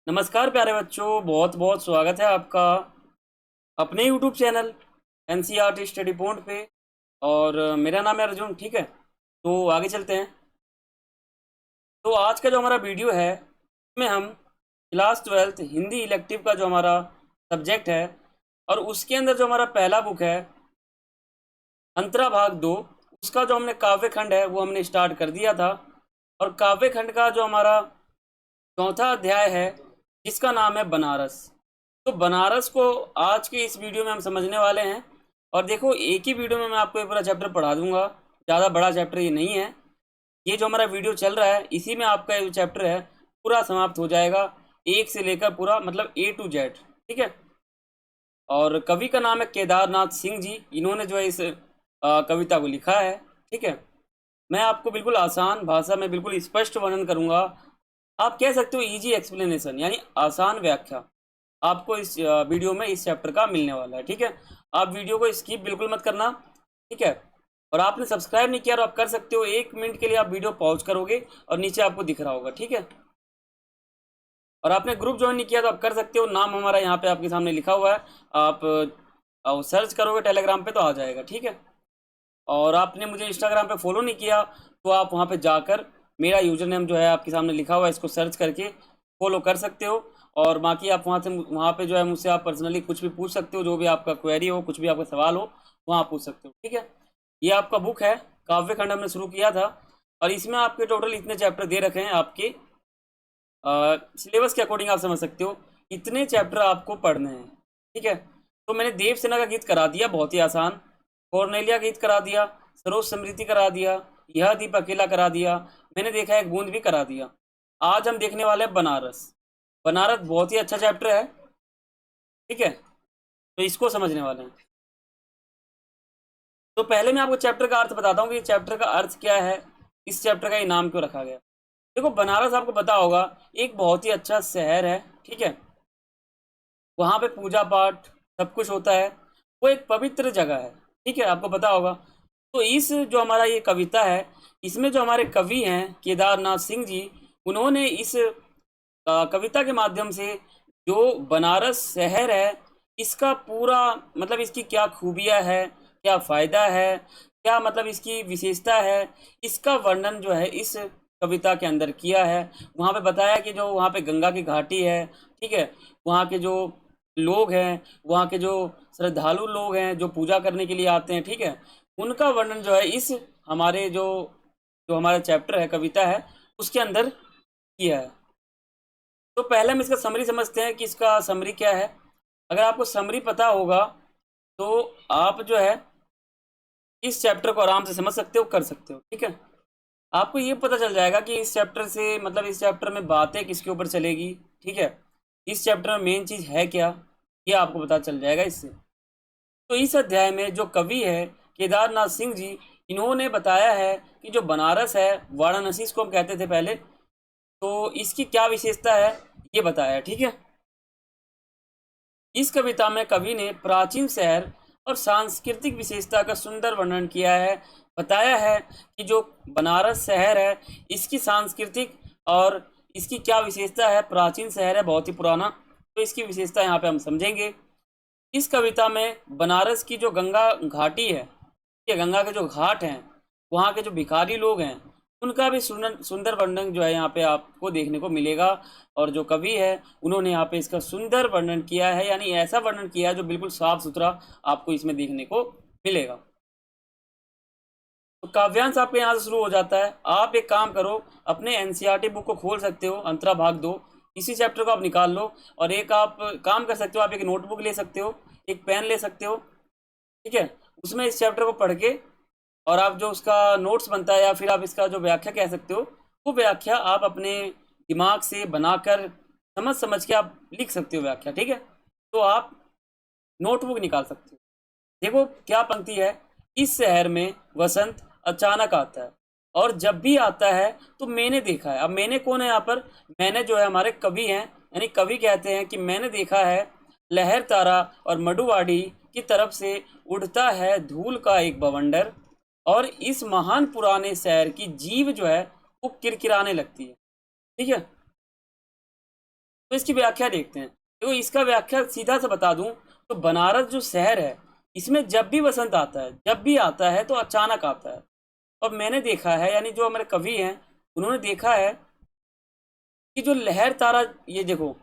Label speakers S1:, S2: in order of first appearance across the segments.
S1: नमस्कार प्यारे बच्चों, बहुत बहुत स्वागत है आपका अपने YouTube channel NCERT study point पे। और मेरा नाम है अर्जुन। ठीक है, तो आगे चलते हैं। तो आज का जो हमारा वीडियो है उसमें हम क्लास 12th हिंदी इलेक्टिव का जो हमारा सब्जेक्ट है और उसके अंदर जो हमारा पहला बुक है अंतरा भाग 2, उसका जो हमने काव्य खंड है वो हमने स्टार्ट कर दिया था। और काव्य खंड का जो हमारा चौथा अध्याय है जिसका नाम है बनारस। तो बनारस को आज के इस वीडियो में हम समझने वाले हैं। और देखो, एक ही वीडियो में मैं आपको ये पूरा चैप्टर पढ़ा दूंगा, ज़्यादा बड़ा चैप्टर ये नहीं है। ये जो हमारा वीडियो चल रहा है इसी में आपका ये चैप्टर है पूरा समाप्त हो जाएगा, एक से लेकर पूरा, मतलब A to Z। ठीक है। और कवि का नाम है केदारनाथ सिंह जी, इन्होंने जो है इस कविता को लिखा है। ठीक है। मैं आपको बिल्कुल आसान भाषा में बिल्कुल स्पष्ट वर्णन करूंगा। आप कह सकते हो इजी एक्सप्लेनेशन, यानी आसान व्याख्या आपको इस वीडियो में इस चैप्टर का मिलने वाला है। ठीक है। आप वीडियो को स्किप बिल्कुल मत करना। ठीक है। और आपने सब्सक्राइब नहीं किया तो आप कर सकते हो, 1 मिनट के लिए आप वीडियो पॉज करोगे और नीचे आपको दिख रहा होगा। ठीक है। और आपने ग्रुप ज्वाइन नहीं किया तो आप कर सकते हो, नाम हमारा यहाँ पे आपके सामने लिखा हुआ है। आप सर्च करोगे टेलीग्राम पे तो आ जाएगा। ठीक है। और आपने मुझे इंस्टाग्राम पे फॉलो नहीं किया तो आप वहाँ पे जाकर मेरा यूजर नेम जो है आपके सामने लिखा हुआ है, इसको सर्च करके फॉलो कर सकते हो। और बाकी आप वहाँ पे जो है मुझसे आप पर्सनली कुछ भी पूछ सकते हो, जो भी आपका क्वेरी हो, कुछ भी आपका सवाल हो वहाँ पूछ सकते हो। ठीक है। ये आपका बुक है काव्य खंड, हमने शुरू किया था। और इसमें आपके टोटल इतने चैप्टर दे रखे हैं आपके सिलेबस के अकॉर्डिंग, आप समझ सकते हो इतने चैप्टर आपको पढ़ने हैं। ठीक है। तो मैंने देवसेना का गीत करा दिया, बहुत ही आसान। कॉर्नेलिया गीत करा दिया, सरोज समृद्धि करा दिया, यह दीप अकेला करा दिया, मैंने देखा एक बूंद भी करा दिया। आज हम देखने वाले हैं बनारस। बनारस बहुत ही अच्छा चैप्टर है। ठीक है। तो इसको समझने वाले हैं। तो पहले मैं आपको चैप्टर का अर्थ बताता हूँ कि चैप्टर का अर्थ क्या है, इस चैप्टर का ये नाम क्यों रखा गया। देखो, बनारस आपको पता होगा एक बहुत ही अच्छा शहर है। ठीक है। वहाँ पे पूजा पाठ सब कुछ होता है, वो एक पवित्र जगह है। ठीक है, आपको पता होगा। तो इस जो हमारा ये कविता है, इसमें जो हमारे कवि हैं केदारनाथ सिंह जी, उन्होंने इस कविता के माध्यम से जो बनारस शहर है इसका पूरा, मतलब इसकी क्या खूबियाँ है, क्या फ़ायदा है, क्या मतलब इसकी विशेषता है, इसका वर्णन जो है इस कविता के अंदर किया है। वहाँ पे बताया कि जो वहाँ पे गंगा की घाटी है। ठीक है। वहाँ के जो लोग हैं, वहाँ के जो श्रद्धालु लोग हैं जो पूजा करने के लिए आते हैं, ठीक है, उनका वर्णन जो है इस हमारे जो जो हमारा चैप्टर है, कविता है, उसके अंदर किया है। तो पहले हम इसका समरी समझते हैं कि इसका समरी क्या है। अगर आपको समरी पता होगा तो आप जो है इस चैप्टर को आराम से समझ सकते हो, कर सकते हो। ठीक है। आपको ये पता चल जाएगा कि इस चैप्टर से, मतलब इस चैप्टर में बातें किसके ऊपर चलेगी। ठीक है। इस चैप्टर में मेन चीज़ है क्या, ये आपको पता चल जाएगा इससे। तो इस अध्याय में जो कवि है केदारनाथ सिंह जी, इन्होंने बताया है कि जो बनारस है, वाराणसी इसको हम कहते थे पहले, तो इसकी क्या विशेषता है ये बताया है। ठीक है। इस कविता में कवि ने प्राचीन शहर और सांस्कृतिक विशेषता का सुंदर वर्णन किया है। बताया है कि जो बनारस शहर है इसकी सांस्कृतिक और इसकी क्या विशेषता है। प्राचीन शहर है, बहुत ही पुराना, तो इसकी विशेषता यहाँ पे हम समझेंगे। इस कविता में बनारस की जो गंगा घाटी है, ये गंगा के जो घाट हैं, वहाँ के जो भिखारी लोग हैं, उनका भी सुंदर सुंदर वर्णन जो है यहाँ पे आपको देखने को मिलेगा। और जो कवि है उन्होंने यहाँ पे इसका सुंदर वर्णन किया है, यानी ऐसा वर्णन किया है जो बिल्कुल साफ सुथरा आपको इसमें देखने को मिलेगा। तो काव्यांश आपके यहाँ से शुरू हो जाता है। आप एक काम करो, अपने एनसीईआरटी बुक को खोल सकते हो, अंतरा भाग 2, इसी चैप्टर को आप निकाल लो। और एक आप काम कर सकते हो, आप एक नोटबुक ले सकते हो, एक पेन ले सकते हो। ठीक है। उसमें इस चैप्टर को पढ़ के और आप जो उसका नोट्स बनता है या फिर आप इसका जो व्याख्या कह सकते हो, वो व्याख्या आप अपने दिमाग से बनाकर समझ समझ के आप लिख सकते हो व्याख्या। ठीक है। तो आप नोटबुक निकाल सकते हो। देखो क्या पंक्ति है, इस शहर में वसंत अचानक आता है और जब भी आता है तो मैंने देखा है। अब मैंने कौन है यहाँ पर, मैंने जो है हमारे कवि हैं, यानी कवि कहते हैं कि मैंने देखा है लहर तारा और मडुवाडी की तरफ से उड़ता है धूल का एक बवंडर, और इस महान पुराने शहर की जीव जो है वो किरकिराने लगती है। ठीक है। तो इसकी व्याख्या देखते हैं। देखो इसका व्याख्या सीधा से बता दूं तो बनारस जो शहर है, इसमें जब भी वसंत आता है, जब भी आता है तो अचानक आता है। और मैंने देखा है, यानी जो हमारे कवि हैं उन्होंने देखा है कि जो लहर तारा, ये देखो,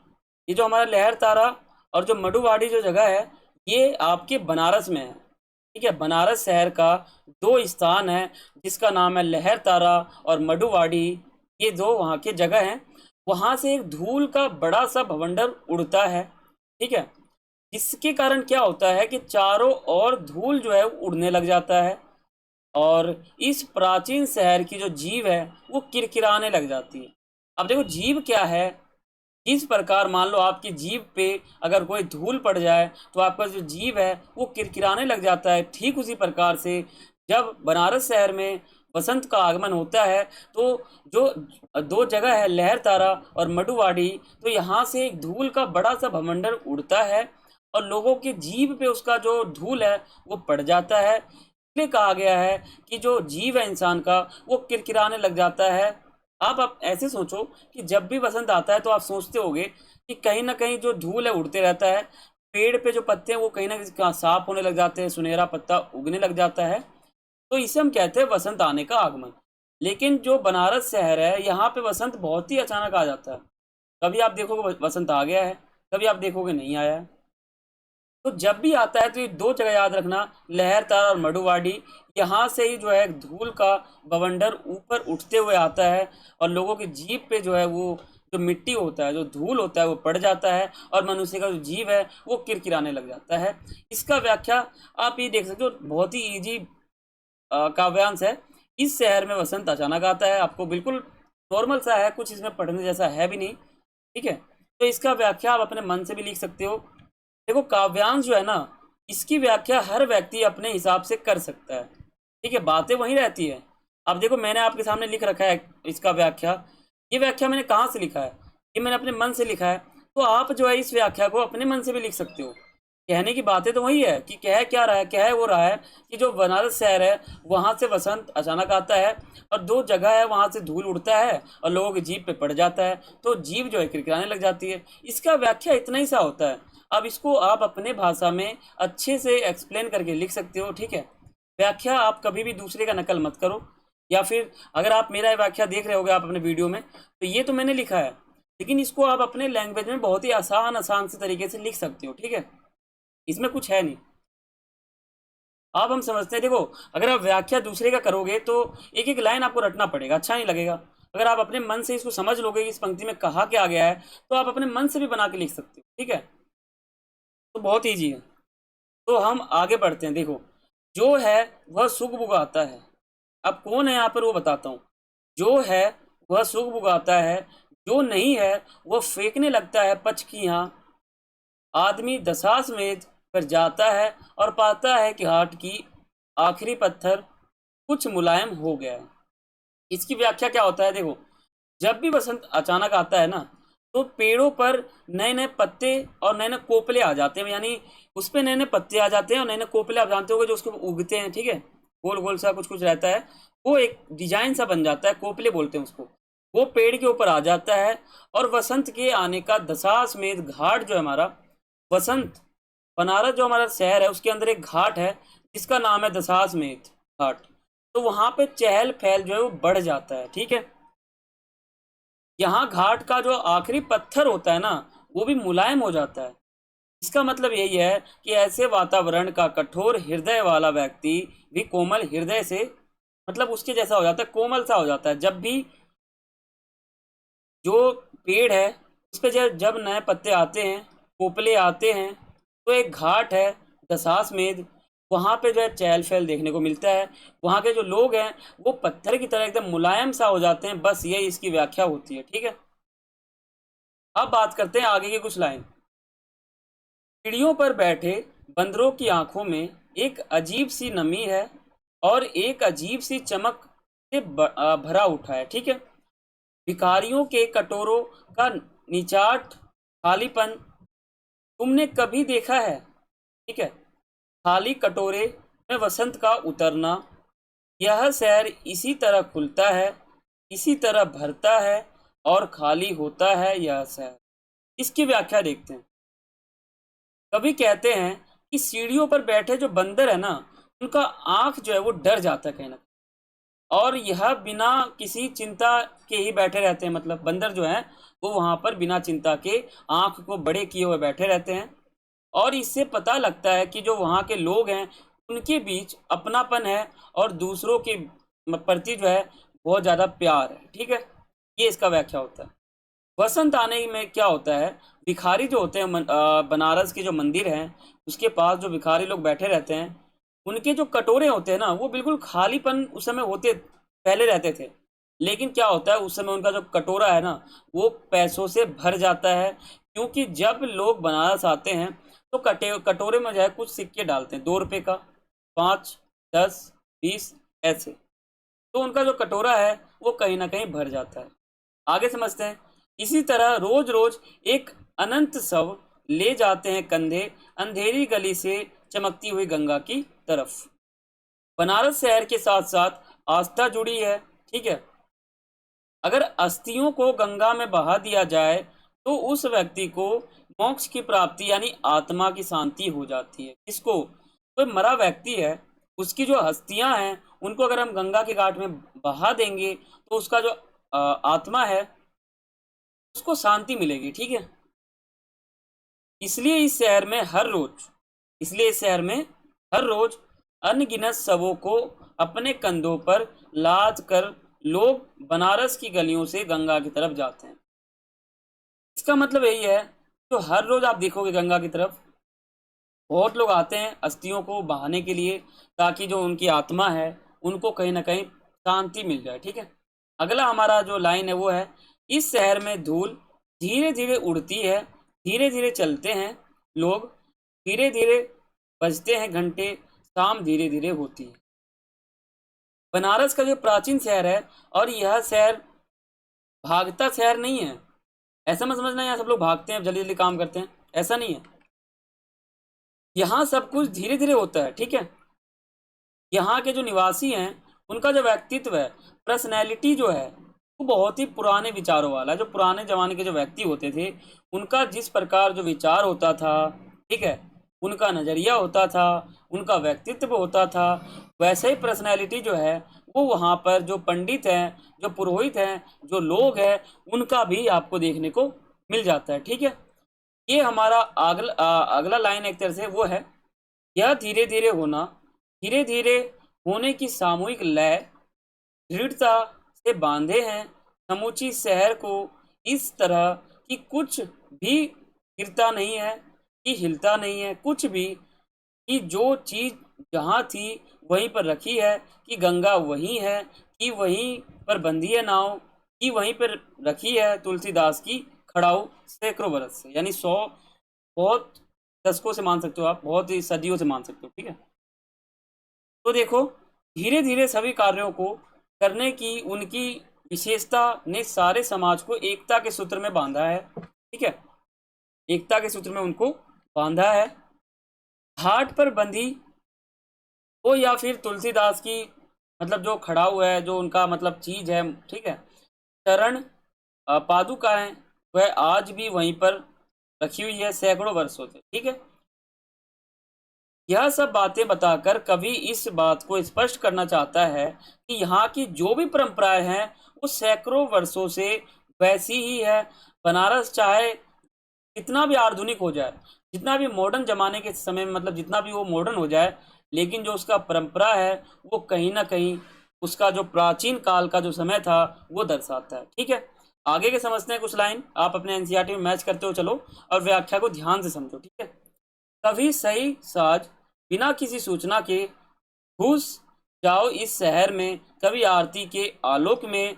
S1: ये जो हमारा लहर तारा और जो मडुवाड़ी जो जगह है, ये आपके बनारस में है। ठीक है, बनारस शहर का दो स्थान है जिसका नाम है लहर तारा और मडुवाड़ी। ये दो वहाँ के जगह हैं। वहाँ से एक धूल का बड़ा सा भवंडर उड़ता है। ठीक है, इसके कारण क्या होता है कि चारों ओर धूल जो है उड़ने लग जाता है और इस प्राचीन शहर की जो जीभ है वो किरकिराने लग जाती है। अब देखो जीभ क्या है, इस प्रकार मान लो आपकी जीभ पे अगर कोई धूल पड़ जाए तो आपका जो जीभ है वो किरकिराने लग जाता है। ठीक उसी प्रकार से जब बनारस शहर में वसंत का आगमन होता है तो जो दो जगह है लहर तारा और मडुवाड़ी, तो यहाँ से एक धूल का बड़ा सा भमंडल उड़ता है और लोगों के जीभ पे उसका जो धूल है वो पड़ जाता है। इसलिए कहा गया है कि जो जीव है इंसान का वो किरकिराने लग जाता है। आप ऐसे सोचो कि जब भी वसंत आता है तो आप सोचते होगे कि कहीं ना कहीं जो धूल है उड़ते रहता है, पेड़ पे जो पत्ते हैं वो कहीं ना कहीं साफ होने लग जाते हैं, सुनहरा पत्ता उगने लग जाता है। तो इसे हम कहते हैं वसंत आने का आगमन। लेकिन जो बनारस शहर है यहाँ पे वसंत बहुत ही अचानक आ जाता है। कभी आप देखोगे वसंत आ गया है, कभी आप देखोगे नहीं आया है। तो जब भी आता है तो ये दो जगह याद रखना, लहर तारा और मडुवाडी। यहाँ से ही जो है धूल का बवंडर ऊपर उठते हुए आता है और लोगों की जीभ पे जो है वो जो मिट्टी होता है, जो धूल होता है वो पड़ जाता है और मनुष्य का जो जीव है वो किरकिराने लग जाता है। इसका व्याख्या आप ये देख सकते हो, बहुत ही इजी काव्यांश है। इस शहर में वसंत अचानक आता है, आपको बिल्कुल नॉर्मल सा है, कुछ इसमें पढ़ने जैसा है भी नहीं। ठीक है, तो इसका व्याख्या आप अपने मन से भी लिख सकते हो। देखो काव्यांश जो है ना, इसकी व्याख्या हर व्यक्ति अपने हिसाब से कर सकता है। ठीक है, बातें वही रहती है। अब देखो मैंने आपके सामने लिख रखा है इसका व्याख्या। ये व्याख्या मैंने कहाँ से लिखा है? ये मैंने अपने मन से लिखा है। तो आप जो है इस व्याख्या को अपने मन से भी लिख सकते हो। कहने की बातें तो वही है कि कह क्या रहा है, कह वो रहा है कि जो बनारस शहर है वहाँ से वसंत अचानक आता है और दो जगह है वहाँ से धूल उड़ता है और लोगों की जीभ पे पड़ जाता है तो जीभ जो है किरकिराने लग जाती है। इसका व्याख्या इतना ही सा होता है। अब इसको आप अपने भाषा में अच्छे से एक्सप्लेन करके लिख सकते हो। ठीक है, व्याख्या आप कभी भी दूसरे का नकल मत करो। या फिर अगर आप मेरा व्याख्या देख रहे होगे आप अपने वीडियो में, तो ये तो मैंने लिखा है, लेकिन इसको आप अपने लैंग्वेज में बहुत ही आसान आसान से तरीके से लिख सकते हो। ठीक है, इसमें कुछ है नहीं। अब हम समझते हैं, देखो अगर आप व्याख्या दूसरे का करोगे तो एक एक लाइन आपको रटना पड़ेगा, अच्छा नहीं लगेगा। अगर आप अपने मन से इसको समझ लोगे कि इस पंक्ति में कहा क्या गया है, तो आप अपने मन से भी बना के लिख सकते हो। ठीक है, तो बहुत ईजी है। तो हम आगे बढ़ते हैं। देखो जो है वह सुख बुगाता है। अब कौन है यहाँ पर वो बताता हूँ। जो है वह सुख बुगाता है, जो नहीं है वह फेंकने लगता है पचकियाँ। आदमी दशाश्वमेध पर जाता है और पाता है कि हाट की आखिरी पत्थर कुछ मुलायम हो गया है। इसकी व्याख्या क्या होता है? देखो जब भी बसंत अचानक आता है ना, तो पेड़ों पर नए नए पत्ते और नए नए कोपले आ जाते हैं, यानी उस पर नए नए पत्ते आ जाते हैं और नए नए कोपले आप जानते होगे जो उसके उगते हैं। ठीक है, गोल गोल सा कुछ कुछ रहता है, वो एक डिजाइन सा बन जाता है, कोपले बोलते हैं उसको। वो पेड़ के ऊपर आ जाता है और वसंत के आने का दशाश्वमेध घाट जो है हमारा, वसंत बनारस जो हमारा शहर है उसके अंदर एक घाट है जिसका नाम है दशाश्वमेध घाट। तो वहां पे चहल पहल जो है वो बढ़ जाता है। ठीक है, यहाँ घाट का जो आखिरी पत्थर होता है ना वो भी मुलायम हो जाता है। इसका मतलब यही है कि ऐसे वातावरण का कठोर हृदय वाला व्यक्ति भी कोमल हृदय से, मतलब उसके जैसा हो जाता है, कोमल सा हो जाता है। जब भी जो पेड़ है उस पे जब जब नए पत्ते आते हैं, कोपले आते हैं, तो एक घाट है दशाश्वमेध, वहाँ पे जो है चहल पहल देखने को मिलता है। वहाँ के जो लोग हैं वो पत्थर की तरह एकदम मुलायम सा हो जाते हैं। बस यही इसकी व्याख्या होती है। ठीक है, अब बात करते हैं आगे की कुछ लाइन। सीढ़ियों पर बैठे बंदरों की आंखों में एक अजीब सी नमी है और एक अजीब सी चमक से भरा उठा है। ठीक है, भिखारियों के कटोरों का निचाट खालीपन तुमने कभी देखा है? ठीक है, खाली कटोरे में वसंत का उतरना, यह शहर इसी तरह खुलता है, इसी तरह भरता है और खाली होता है यह शहर। इसकी व्याख्या देखते हैं। कवि कहते हैं कि सीढ़ियों पर बैठे जो बंदर है ना, उनका आंख जो है वो डर जाता है कहीं ना कहीं, और यह बिना किसी चिंता के ही बैठे रहते हैं। मतलब बंदर जो है वो वहां पर बिना चिंता के आंख को बड़े किए हुए बैठे रहते हैं, और इससे पता लगता है कि जो वहाँ के लोग हैं उनके बीच अपनापन है, और दूसरों के प्रति जो है बहुत ज़्यादा प्यार है। ठीक है, ये इसका व्याख्या होता है। वसंत आने में क्या होता है, भिखारी जो होते हैं बनारस के जो मंदिर हैं उसके पास जो भिखारी लोग बैठे रहते हैं, उनके जो कटोरे होते हैं ना वो बिल्कुल खालीपन उस समय होते पहले रहते थे। लेकिन क्या होता है, उस समय उनका जो कटोरा है ना वो पैसों से भर जाता है, क्योंकि जब लोग बनारस आते हैं तो कटोरे में जो है कुछ सिक्के डालते हैं, 2 रुपए का, 5, 10, 20 ऐसे। तो उनका जो कटोरा है वो कहीं ना कहीं भर जाता है। आगे समझते हैं। इसी तरह रोज रोज एक अनंत शव ले जाते हैं कंधे अंधेरी गली से चमकती हुई गंगा की तरफ। बनारस शहर के साथ साथ आस्था जुड़ी है। ठीक है, अगर अस्थियों को गंगा में बहा दिया जाए तो उस व्यक्ति को मोक्ष की प्राप्ति यानी आत्मा की शांति हो जाती है। इसको कोई मरा व्यक्ति है, उसकी जो अस्थियां हैं उनको अगर हम गंगा के घाट में बहा देंगे तो उसका जो आत्मा है उसको शांति मिलेगी। ठीक है, इसलिए इस शहर में हर रोज इसलिए इस शहर में हर रोज अनगिनत शवों को अपने कंधों पर लाद कर लोग बनारस की गलियों से गंगा की तरफ जाते हैं। इसका मतलब यही है, तो हर रोज आप देखोगे गंगा की तरफ बहुत लोग आते हैं अस्थियों को बहाने के लिए, ताकि जो उनकी आत्मा है उनको कहीं ना कहीं शांति मिल जाए। ठीक है, अगला हमारा जो लाइन है वो है, इस शहर में धूल धीरे धीरे उड़ती है, धीरे धीरे चलते हैं लोग, धीरे धीरे बजते हैं घंटे, शाम धीरे धीरे होती है। बनारस का जो प्राचीन शहर है, और यह शहर भागता शहर नहीं है। ऐसा मत समझना यहाँ सब लोग भागते हैं जल्दी जल्दी काम करते हैं, ऐसा नहीं है। यहाँ सब कुछ धीरे धीरे होता है। ठीक है, यहाँ के जो निवासी हैं उनका जो व्यक्तित्व है, पर्सनैलिटी जो है वो बहुत ही पुराने विचारों वाला है। जो पुराने जमाने के जो व्यक्ति होते थे उनका जिस प्रकार जो विचार होता था, ठीक है, उनका नज़रिया होता था, उनका व्यक्तित्व होता था, वैसे ही पर्सनैलिटी जो है वो वहाँ पर जो पंडित हैं, जो पुरोहित हैं, जो लोग हैं, उनका भी आपको देखने को मिल जाता है। ठीक है, ये हमारा अगला लाइन एक तरह से वो है, यह धीरे धीरे होना, धीरे धीरे होने की सामूहिक लय दृढ़ता से बांधे हैं समूची शहर को, इस तरह कि कुछ भी गिरता नहीं है, कि हिलता नहीं है कुछ भी, कि जो चीज जहाँ थी वहीं पर रखी है, कि गंगा वहीं है, कि वहीं पर बंधी है नाव, कि वहीं पर रखी है तुलसीदास की खड़ाऊ सैकड़ों बरस से, यानी 100 बहुत दशकों से मान सकते हो आप, बहुत ही सदियों से मान सकते हो। ठीक है, तो देखो धीरे धीरे सभी कार्यों को करने की उनकी विशेषता ने सारे समाज को एकता के सूत्र में बांधा है। ठीक है, एकता के सूत्र में उनको बांधा है। घाट पर बंधी हो या फिर तुलसीदास की मतलब जो खड़ा हुआ है, जो उनका मतलब चीज है, ठीक है, चरण पादुकाएं, वह आज भी वहीं पर रखी हुई है सैकड़ों वर्षों से। ठीक है, यह सब बातें बताकर कवि इस बात को स्पष्ट करना चाहता है कि यहाँ की जो भी परंपराएं हैं वो सैकड़ों वर्षों से वैसी ही है। बनारस चाहे कितना भी आधुनिक हो जाए, जितना भी मॉडर्न जमाने के समय में मतलब जितना भी वो मॉडर्न हो जाए, लेकिन जो उसका परंपरा है वो कहीं ना कहीं उसका जो प्राचीन काल का जो समय था वो दर्शाता है। ठीक है, आगे के समझते हैं कुछ लाइन, आप अपने एनसीईआरटी में मैच करते हो चलो, और व्याख्या को ध्यान से समझो। ठीक है, कभी सही साज बिना किसी सूचना के घुस जाओ इस शहर में, कभी आरती के आलोक में,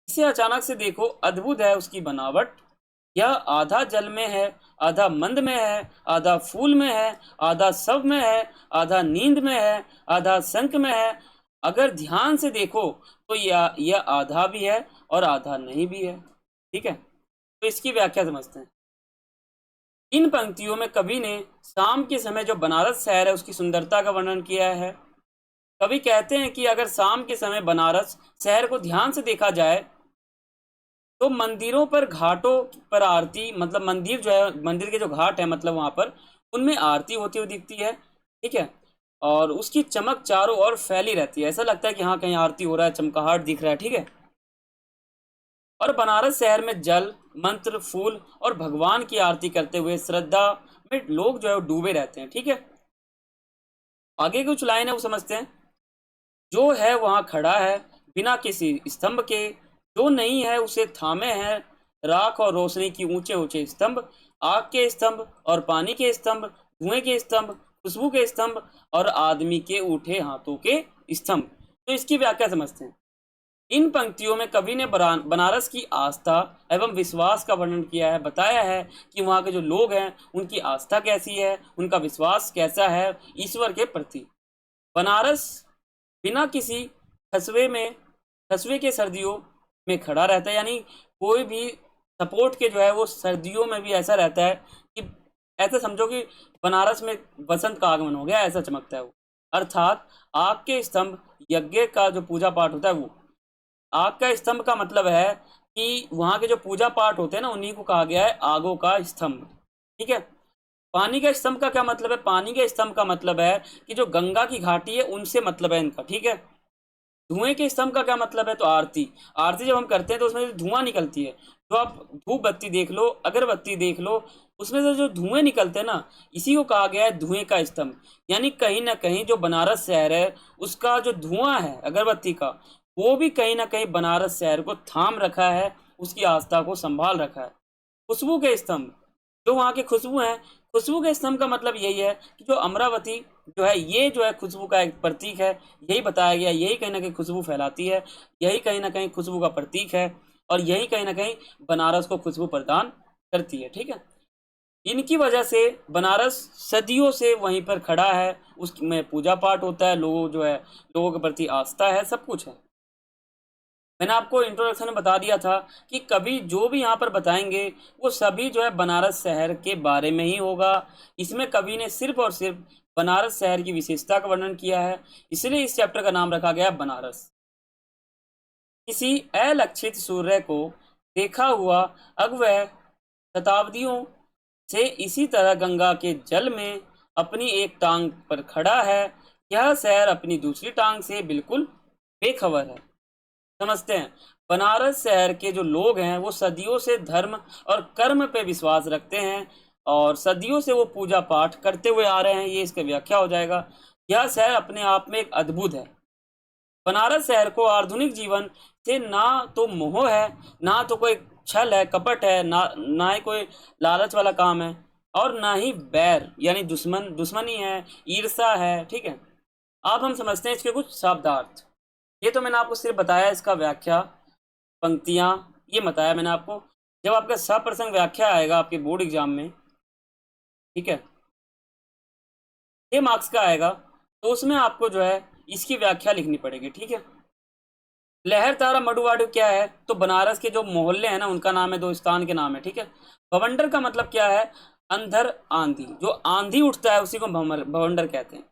S1: इसे अचानक से देखो, अद्भुत है उसकी बनावट, यह आधा जल में है, आधा मंद में है, आधा फूल में है, आधा सब में है, आधा नींद में है, आधा शंख में है, अगर ध्यान से देखो तो यह आधा भी है और आधा नहीं भी है। ठीक है, तो इसकी व्याख्या समझते हैं। इन पंक्तियों में कवि ने शाम के समय जो बनारस शहर है उसकी सुंदरता का वर्णन किया है। कवि कहते हैं कि अगर शाम के समय बनारस शहर को ध्यान से देखा जाए तो मंदिरों पर घाटों पर आरती, मतलब मंदिर जो है, मंदिर के जो घाट है मतलब वहां पर उनमें आरती होती हुई दिखती है। ठीक है। और उसकी चमक चारों ओर फैली रहती है, ऐसा लगता है कि हाँ कहीं आरती हो रहा है, चमकाहट दिख रहा है। ठीक है। और बनारस शहर में जल, मंत्र, फूल और भगवान की आरती करते हुए श्रद्धा में लोग जो है वो डूबे रहते हैं। ठीक है। आगे कुछ लाइन है वो समझते हैं। जो है वहां खड़ा है बिना किसी स्तंभ के, जो नहीं है उसे थामे हैं राख और रोशनी की ऊंचे ऊंचे स्तंभ, आग के स्तंभ और पानी के स्तंभ, धुएं के स्तंभ, खुशबू के स्तंभ और आदमी के उठे हाथों के स्तंभ। तो इसकी व्याख्या समझते हैं। इन पंक्तियों में कवि ने बनारस की आस्था एवं विश्वास का वर्णन किया है, बताया है कि वहाँ के जो लोग हैं उनकी आस्था कैसी है, उनका विश्वास कैसा है ईश्वर के प्रति। बनारस बिना किसी कस्बे में, कस्बे के सर्दियों में खड़ा रहता है, यानी कोई भी सपोर्ट के जो है वो सर्दियों में भी ऐसा रहता है कि ऐसा समझो कि बनारस में बसंत का आगमन हो गया, ऐसा चमकता है वो। अर्थात आग के स्तंभ, यज्ञ का जो पूजा पाठ होता है वो। आग का स्तंभ का मतलब है कि वहां के जो पूजा पाठ होते हैं ना उन्हीं को कहा गया है आगों का स्तंभ। ठीक है। पानी का स्तंभ का क्या मतलब है? पानी के स्तंभ का मतलब है कि जो गंगा की घाटी है उनसे मतलब है इनका। ठीक है। धुएं के स्तंभ का क्या मतलब है? तो आरती। आरती जब हम करते हैं तो उसमें से धुआं निकलती है। तो आप धूप बत्ती देख लो, अगरबत्ती देख लो, उसमें से जो धुएं निकलते हैं ना, इसी को कहा गया है धुएं का स्तंभ। यानी कहीं ना कहीं जो बनारस शहर है उसका जो धुआं है अगरबत्ती का, वो भी कहीं ना कहीं बनारस शहर को थाम रखा है, उसकी आस्था को संभाल रखा है। खुशबू के स्तंभ, जो वहाँ के खुशबू हैं, खुशबू के स्तंभ का मतलब यही है कि जो अमरावती जो है ये जो है खुशबू का एक प्रतीक है। यही बताया गया, यही कहीं ना कहीं खुशबू फैलाती है, यही कहीं ना कहीं खुशबू का प्रतीक है, और यही कहीं ना कहीं बनारस को खुशबू प्रदान करती है। ठीक है। इनकी वजह से बनारस सदियों से वहीं पर खड़ा है, उसमें पूजा पाठ होता है, लोगों जो है, लोगों के प्रति आस्था है, सब कुछ है। मैंने आपको इंट्रोडक्शन में बता दिया था कि कभी जो भी यहाँ पर बताएंगे वो सभी जो है बनारस शहर के बारे में ही होगा। इसमें कवि ने सिर्फ और सिर्फ बनारस शहर की विशेषता का वर्णन किया है, इसलिए इस चैप्टर का नाम रखा गया बनारस। किसी अलक्षित सूर्य को देखा हुआ अब वह शताब्दियों से इसी तरह गंगा के जल में अपनी एक टांग पर खड़ा है। यह शहर अपनी दूसरी टांग से बिल्कुल बेखबर है। समझते हैं। बनारस शहर के जो लोग हैं वो सदियों से धर्म और कर्म पे विश्वास रखते हैं, और सदियों से वो पूजा पाठ करते हुए आ रहे हैं, ये इसका व्याख्या हो जाएगा। यह शहर अपने आप में एक अद्भुत है। बनारस शहर को आधुनिक जीवन से ना तो मोह है, ना तो कोई छल है, कपट है, ना ही कोई लालच वाला काम है, और ना ही बैर यानी दुश्मनी है, ईर्षा है। ठीक है। अब हम समझते हैं इसके कुछ शब्दार्थ। ये तो मैंने आपको सिर्फ बताया इसका व्याख्या, पंक्तियां, ये बताया मैंने आपको। जब आपका सप्रसंग व्याख्या आएगा आपके बोर्ड एग्जाम में, ठीक है, ये मार्क्स का आएगा, तो उसमें आपको जो है इसकी व्याख्या लिखनी पड़ेगी। ठीक है। लहर तारा मडुवाडु क्या है? तो बनारस के जो मोहल्ले हैं ना उनका नाम है, दो स्थान के नाम है। ठीक है। भवंडर का मतलब क्या है? अंधर, आंधी, जो आंधी उठता है उसी को भवंडर कहते हैं।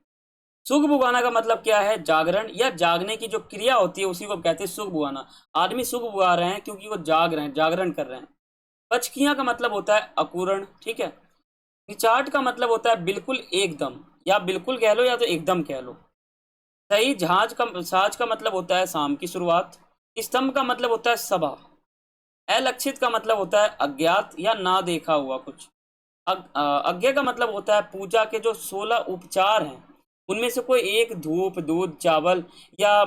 S1: सुख बुगाना का मतलब क्या है? जागरण या जागने की जो क्रिया होती है उसी को कहते हैं सुख बुगाना। आदमी सुख बुगा रहे हैं क्योंकि वो जाग रहे हैं, जागरण कर रहे हैं। पचकियां का मतलब होता है अकुरण। ठीक है। निचाट का मतलब होता है बिल्कुल, एकदम, या बिल्कुल कह लो या तो एकदम कह लो। सही साज का मतलब होता है शाम की शुरुआत। स्तंभ का मतलब होता है सभा। अलक्षित का मतलब होता है अज्ञात या ना देखा हुआ कुछ। अज्ञा का मतलब होता है पूजा के जो 16 उपचार हैं उनमें से कोई एक, धूप, दूध, चावल या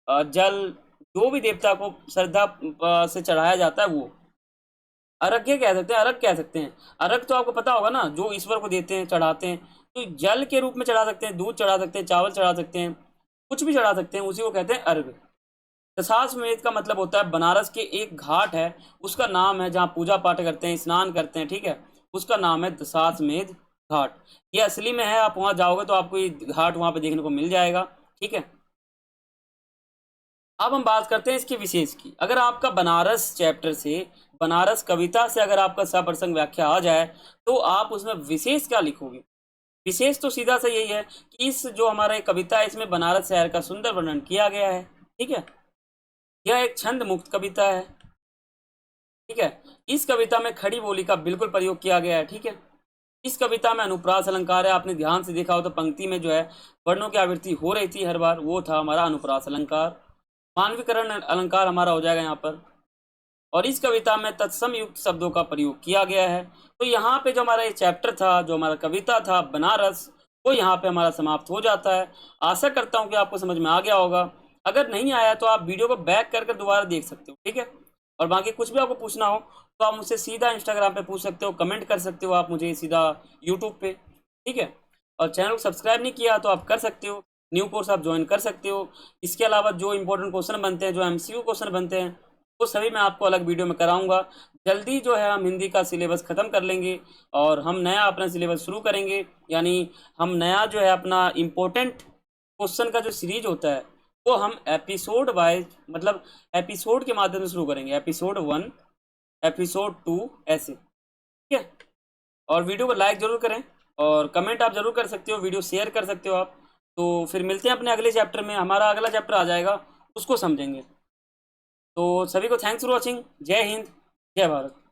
S1: जल, जो भी देवता को श्रद्धा से चढ़ाया जाता है वो अर्घ्य कह सकते हैं, अर्घ कह सकते हैं। अर्घ तो आपको पता होगा ना, जो ईश्वर को देते हैं, चढ़ाते हैं। तो जल के रूप में चढ़ा सकते हैं, दूध चढ़ा सकते हैं, चावल चढ़ा सकते हैं, कुछ भी चढ़ा सकते हैं, उसी को कहते हैं अर्घ। दशाश्वमेध का मतलब होता है बनारस के एक घाट है, उसका नाम है जहाँ पूजा पाठ करते हैं, स्नान करते हैं। ठीक है। उसका नाम है दशाश्वमेध घाट। ये असली में है, आप वहाँ जाओगे तो आपको ये घाट वहाँ पे देखने को मिल जाएगा। ठीक है। अब हम बात करते हैं इसकी विशेष की। अगर आपका बनारस चैप्टर से, बनारस कविता से अगर आपका सप्रसंग व्याख्या आ जाए तो आप उसमें विशेष क्या लिखोगे? विशेष तो सीधा सा यही है कि इस जो हमारा एक कविता है इसमें बनारस शहर का सुंदर वर्णन किया गया है। ठीक है। यह एक छंद मुक्त कविता है। ठीक है। इस कविता में खड़ी बोली का बिल्कुल प्रयोग किया गया है। ठीक है। इस कविता में अनुप्रास अलंकार है। आपने ध्यान से देखा हो तो पंक्ति में जो है वर्णों की आवृत्ति हो रही थी हर बार, वो था हमारा अनुप्रास अलंकार। मानवीकरण अलंकार हमारा हो जाएगा यहाँ पर। और इस कविता में तत्सम युक्त शब्दों का प्रयोग किया गया है। तो यहाँ पे जो हमारा ये चैप्टर था, जो हमारा कविता था बनारस, वो यहाँ पे हमारा समाप्त हो जाता है। आशा करता हूँ कि आपको समझ में आ गया होगा। अगर नहीं आया तो आप वीडियो को बैक कर कर दोबारा देख सकते हो। ठीक है। और बाकी कुछ भी आपको पूछना हो तो आप मुझसे सीधा इंस्टाग्राम पे पूछ सकते हो, कमेंट कर सकते हो आप मुझे सीधा यूट्यूब पे। ठीक है। और चैनल को सब्सक्राइब नहीं किया तो आप कर सकते हो, न्यू कोर्स आप ज्वाइन कर सकते हो। इसके अलावा जो इंपॉर्टेंट क्वेश्चन बनते हैं, जो एमसीक्यू क्वेश्चन बनते हैं, वो सभी मैं आपको अलग वीडियो में कराऊंगा। जल्दी जो है हम हिंदी का सिलेबस ख़त्म कर लेंगे और हम नया अपना सिलेबस शुरू करेंगे। यानी हम नया जो है अपना इम्पोर्टेंट क्वेश्चन का जो सीरीज होता है वो हम एपिसोड वाइज, मतलब एपिसोड के माध्यम से शुरू करेंगे। एपिसोड 1, एपिसोड 2, ऐसे। ठीक है। और वीडियो को लाइक ज़रूर करें और कमेंट आप ज़रूर कर सकते हो, वीडियो शेयर कर सकते हो आप। तो फिर मिलते हैं अपने अगले चैप्टर में। हमारा अगला चैप्टर आ जाएगा, उसको समझेंगे। तो सभी को थैंक्स फॉर वॉचिंग। जय हिंद, जय भारत।